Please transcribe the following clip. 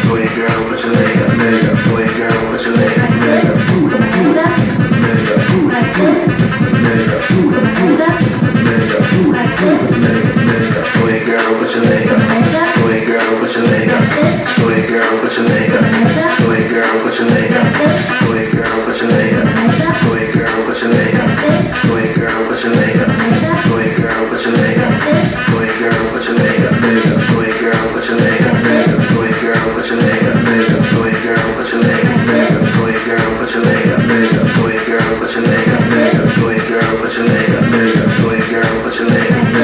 Toy girl, put your leg up. Toy girl, put your leg up. Toy girl, put your leg up. Toy girl, put your leg up. Toy girl, put your leg up. Toy girl, put your leg up. Toy girl, put your leg up. Toy girl, put your leg up. Toy girl, put your leg up. Toy girl, put your leg up. Toy girl, put your leg up. Toy girl, put your leg up. Toy girl, put your leg up. Toy girl, put your leg up. Toy girl, put your leg up. Toy girl, put your leg up. Toy girl, put your leg up. Toy girl, put your leg up.